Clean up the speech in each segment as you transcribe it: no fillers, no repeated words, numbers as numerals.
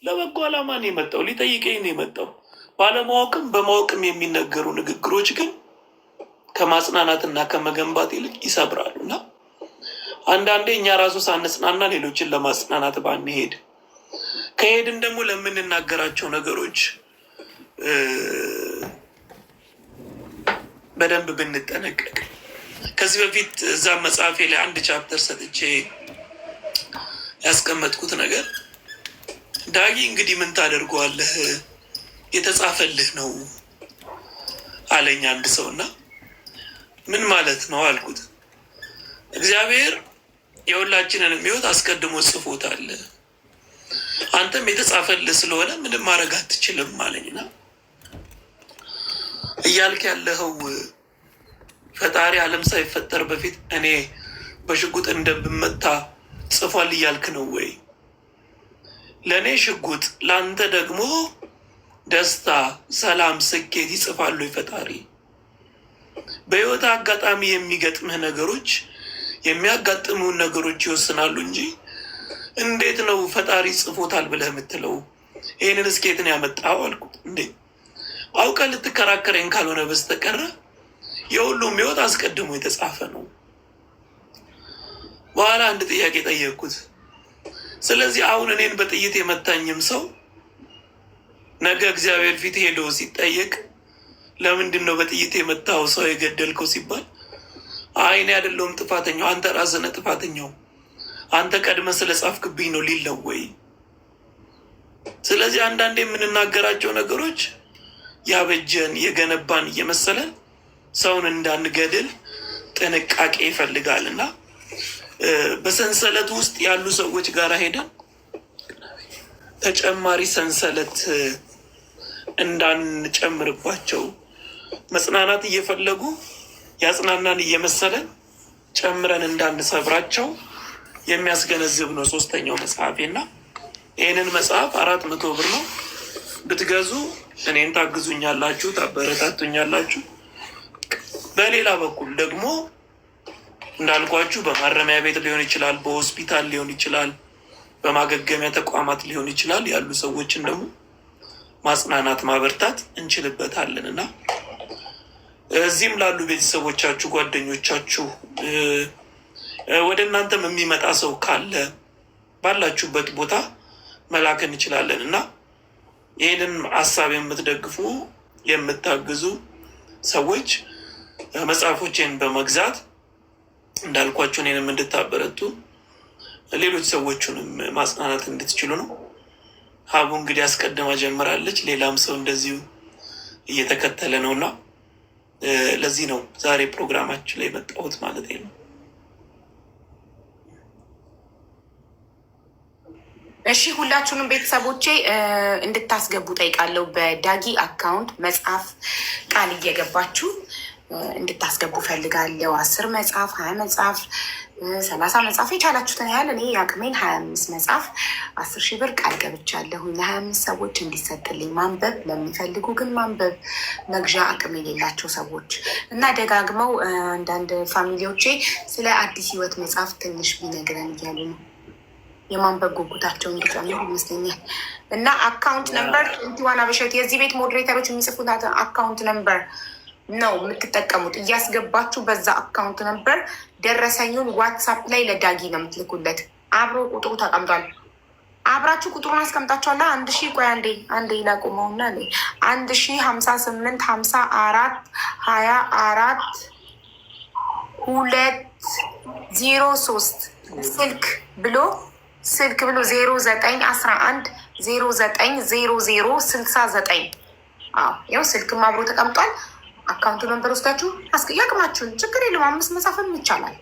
ለበጎ ዓላማ ነው የመጣው፣ ሊጠይቀኝ ነው የመጣው። ባለማወቅም በማወቅም የሚነገሩ ንግግሮች ግን ከማጽናናትና ከመገንባት ይልቅ ይሰብራሉ። እና አንዳንዴ እኛ ራሱ ሳንጽናና ሌሎችን ለማጽናናት ባንሄድ፣ ከሄድን ደግሞ ለምንናገራቸው ነገሮች በደንብ ብንጠነቀቅ። ከዚህ በፊት እዛ መጽሐፌ ላይ አንድ ቻፕተር ሰጥቼ ያስቀመጥኩት ነገር ዳጊ እንግዲህ ምን ታደርገዋለህ የተጻፈልህ ነው አለኝ አንድ ሰው። እና ምን ማለት ነው አልኩት። እግዚአብሔር የሁላችንንም ሕይወት አስቀድሞ ጽፎታል፣ አንተም የተጻፈልህ ስለሆነ ምንም ማድረግ አትችልም አለኝና እያልክ ያለኸው ፈጣሪ ዓለም ሳይፈጠር በፊት እኔ በሽጉጥ እንደምመታ ጽፏል እያልክ ነው ወይ? ለእኔ ሽጉጥ ለአንተ ደግሞ ደስታ፣ ሰላም፣ ስኬት ይጽፋሉ ፈጣሪ። በህይወት አጋጣሚ የሚገጥምህ ነገሮች የሚያጋጥሙን ነገሮች ይወስናሉ እንጂ እንዴት ነው ፈጣሪ ጽፎታል ብለህ የምትለው? ይህንን እስኬትን ያመጣው አልኩት። እንዴ አውቀህ ልትከራከረኝ ካልሆነ በስተቀረ የሁሉም ህይወት አስቀድሞ የተጻፈ ነው። በኋላ አንድ ጥያቄ ጠየቅኩት። ስለዚህ አሁን እኔን በጥይት የመታኝም ሰው ነገ እግዚአብሔር ፊት ሄዶ ሲጠየቅ ለምንድን ነው በጥይት የመታው ሰው የገደልከው ሲባል አይ እኔ አይደለሁም ጥፋተኛው፣ አንተ ራስህ ነህ ጥፋተኛው፣ አንተ ቀድመህ ስለጻፍክብኝ ነው ሊለው ወይ? ስለዚህ አንዳንዴ የምንናገራቸው ነገሮች ያበጀን የገነባን እየመሰለን ሰውን እንዳንገድል ጥንቃቄ ይፈልጋል። እና በሰንሰለት ውስጥ ያሉ ሰዎች ጋር ሄደን ተጨማሪ ሰንሰለት እንዳንጨምርባቸው፣ መጽናናት እየፈለጉ ያጽናናን እየመሰለን ጨምረን እንዳንሰብራቸው የሚያስገነዝብ ነው ሶስተኛው መጽሐፌና ይህንን መጽሐፍ 400 ብር ነው ብትገዙ እኔን ታግዙኛላችሁ፣ ታበረታቱኛላችሁ። በሌላ በኩል ደግሞ እንዳልኳችሁ በማረሚያ ቤት ሊሆን ይችላል፣ በሆስፒታል ሊሆን ይችላል፣ በማገገሚያ ተቋማት ሊሆን ይችላል ያሉ ሰዎችን ደግሞ ማጽናናት ማበርታት እንችልበታለን። እና እዚህም ላሉ ቤተሰቦቻችሁ፣ ጓደኞቻችሁ፣ ወደ እናንተም የሚመጣ ሰው ካለ ባላችሁበት ቦታ መላክ እንችላለን። እና ይህንን ሀሳብ የምትደግፉ የምታግዙ ሰዎች መጽሐፎችን በመግዛት እንዳልኳችሁ እኔንም እንድታበረቱ ሌሎች ሰዎቹንም ማጽናናት እንድትችሉ ነው። ሀቡ እንግዲህ አስቀድማ ጀምራለች፣ ሌላም ሰው እንደዚሁ እየተከተለ ነው እና ለዚህ ነው ዛሬ ፕሮግራማችን ላይ መጣሁት ማለት ነው። እሺ ሁላችሁንም ቤተሰቦቼ እንድታስገቡ ጠይቃለሁ። በዳጊ አካውንት መጽሐፍ ቃል እየገባችሁ እንድታስገቡ ፈልጋለሁ። 10 መጽሐፍ፣ 20 መጽሐፍ፣ 30 መጽሐፍ የቻላችሁትን ያህል። እኔ የአቅሜን 25 መጽሐፍ 10,000 ብር ቃል ገብቻለሁ ለ25 ሰዎች እንዲሰጥልኝ፣ ማንበብ ለሚፈልጉ ግን ማንበብ መግዣ አቅም የሌላቸው ሰዎች እና ደጋግመው አንዳንድ ፋሚሊዎቼ ስለ አዲስ ህይወት መጽሐፍ ትንሽ ቢነግረን እያሉ ነው። የማንበብ ጉጉታቸው እንዲጨምር ይመስለኛል። እና አካውንት ነምበር 21 አበሻት የዚህ ቤት ሞዴሬተሮች የሚጽፉት አካውንት ነምበር ነው የምትጠቀሙት። እያስገባችሁ በዛ አካውንት ነምበር ደረሰኙን ዋትሳፕ ላይ ለዳጊ ነው የምትልኩለት። አብሮ ቁጥሩ ተቀምጧል። አብራችሁ ቁጥሩን አስቀምጣችኋላ። 1000 ቆይ አንዴ ላቁመውና 1058 54 24 203 ስልክ ብሎ 0911 090069 ያው ስልክም አብሮ ተቀምጧል። አካውንቱ ነንበር ወስዳችሁ ያቅማችሁን ችግር የለም 5 መጻፍም ይቻላል።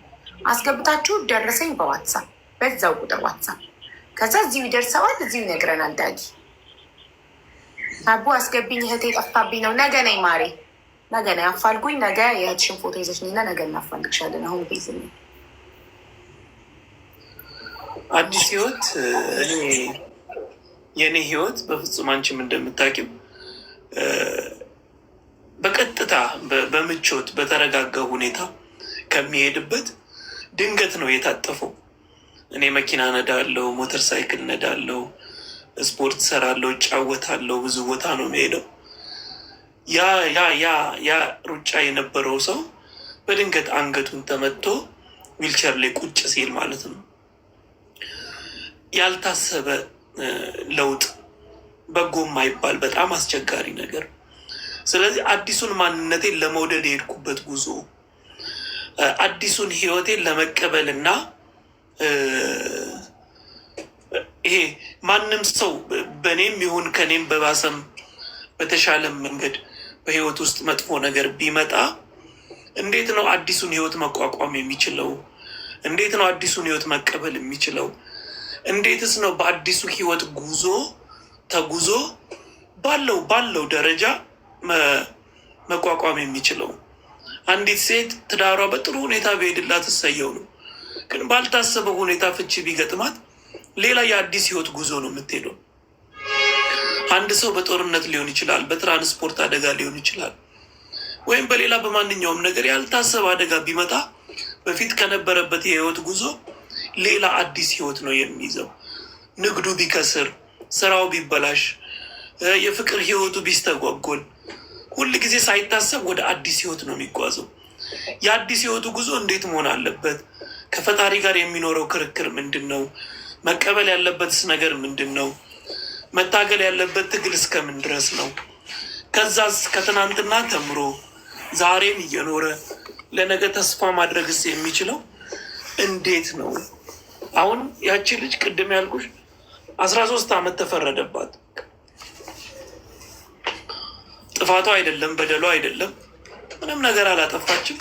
አስገብታችሁ ደረሰኝ በዋትሳፕ በዛው ቁጥር ዋትሳፕ ከዛ እዚሁ ይደርሰዋል። እዚሁ ይነግረናል ዳጊ። አቡ አስገብኝ እህቴ ጠፍታብኝ ነው። ነገ ነኝ ማሬ፣ ነገ ነኝ አፋልጉኝ። ነገ የእህትሽን ፎቶ ይዘሽ ነይና ነገ እናፋልግሻለን። አሁን ቤት ነኝ። አዲስ ህይወት የኔ ህይወት በፍጹም አንቺም እንደምታውቂው በቀጥታ በምቾት በተረጋጋ ሁኔታ ከሚሄድበት ድንገት ነው የታጠፈው። እኔ መኪና ነዳለው፣ ሞተር ሳይክል ነዳለው፣ ስፖርት ሰራለው፣ እጫወታለው፣ ብዙ ቦታ ነው የሚሄደው። ያ ሩጫ የነበረው ሰው በድንገት አንገቱን ተመቶ ዊልቸር ላይ ቁጭ ሲል ማለት ነው። ያልታሰበ ለውጥ፣ በጎ የማይባል በጣም አስቸጋሪ ነገር። ስለዚህ አዲሱን ማንነቴን ለመውደድ የሄድኩበት ጉዞ፣ አዲሱን ህይወቴን ለመቀበል እና ይሄ ማንም ሰው በእኔም ይሁን ከኔም በባሰም በተሻለም መንገድ በህይወት ውስጥ መጥፎ ነገር ቢመጣ እንዴት ነው አዲሱን ህይወት መቋቋም የሚችለው? እንዴት ነው አዲሱን ህይወት መቀበል የሚችለው? እንዴትስ ነው በአዲሱ ህይወት ጉዞ ተጉዞ ባለው ደረጃ መቋቋም የሚችለው? አንዲት ሴት ትዳሯ በጥሩ ሁኔታ ቢሄድላት እሰየው ነው። ግን ባልታሰበው ሁኔታ ፍቺ ቢገጥማት ሌላ የአዲስ ህይወት ጉዞ ነው የምትሄደው። አንድ ሰው በጦርነት ሊሆን ይችላል፣ በትራንስፖርት አደጋ ሊሆን ይችላል፣ ወይም በሌላ በማንኛውም ነገር ያልታሰበ አደጋ ቢመጣ በፊት ከነበረበት የህይወት ጉዞ ሌላ አዲስ ህይወት ነው የሚይዘው። ንግዱ ቢከስር፣ ስራው ቢበላሽ፣ የፍቅር ህይወቱ ቢስተጓጎል ሁል ጊዜ ሳይታሰብ ወደ አዲስ ህይወት ነው የሚጓዘው። የአዲስ ህይወቱ ጉዞ እንዴት መሆን አለበት? ከፈጣሪ ጋር የሚኖረው ክርክር ምንድን ነው? መቀበል ያለበትስ ነገር ምንድን ነው? መታገል ያለበት ትግል እስከምን ድረስ ነው? ከዛስ ከትናንትና ተምሮ ዛሬን እየኖረ ለነገ ተስፋ ማድረግስ የሚችለው እንዴት ነው? አሁን ያቺ ልጅ ቅድም ያልኩሽ 13 ዓመት ተፈረደባት። ጥፋቷ አይደለም፣ በደሏ አይደለም፣ ምንም ነገር አላጠፋችም።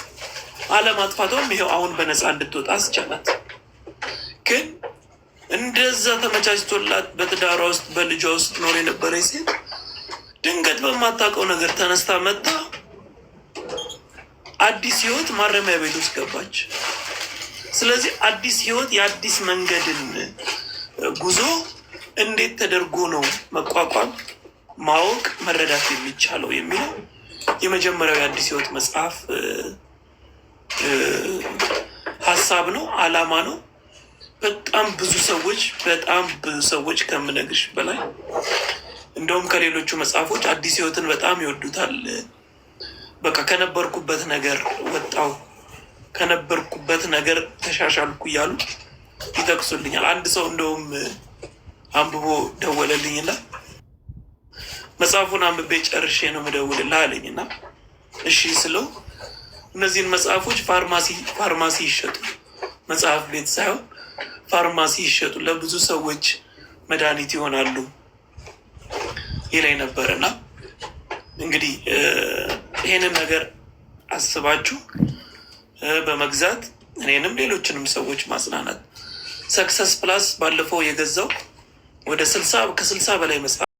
አለማጥፋቷም ይሄው አሁን በነፃ እንድትወጣ አስቻላት። ግን እንደዛ ተመቻችቶላት በትዳሯ ውስጥ በልጇ ውስጥ ኖር የነበረች ሴት ድንገት በማታውቀው ነገር ተነስታ መጣ አዲስ ህይወት ማረሚያ ቤት ውስጥ ገባች። ስለዚህ አዲስ ህይወት የአዲስ መንገድን ጉዞ እንዴት ተደርጎ ነው መቋቋም፣ ማወቅ፣ መረዳት የሚቻለው የሚለው የመጀመሪያው የአዲስ ህይወት መጽሐፍ ሀሳብ ነው፣ አላማ ነው። በጣም ብዙ ሰዎች ከምነግርሽ በላይ እንደውም ከሌሎቹ መጽሐፎች አዲስ ህይወትን በጣም ይወዱታል። በቃ ከነበርኩበት ነገር ወጣው፣ ከነበርኩበት ነገር ተሻሻልኩ እያሉ ይጠቅሱልኛል። አንድ ሰው እንደውም አንብቦ ደወለልኝና መጽሐፉን አንብቤ ጨርሼ ነው የምደውልልህ አለኝና እሺ ስለው እነዚህን መጽሐፎች ፋርማሲ ይሸጡ፣ መጽሐፍ ቤት ሳይሆን ፋርማሲ ይሸጡ፣ ለብዙ ሰዎች መድኃኒት ይሆናሉ ይለኝ ነበርና እንግዲህ ይሄንን ነገር አስባችሁ በመግዛት እኔንም ሌሎችንም ሰዎች ማጽናናት። ሰክሰስ ፕላስ ባለፈው የገዛው ወደ 60 በላይ መጽሐፍ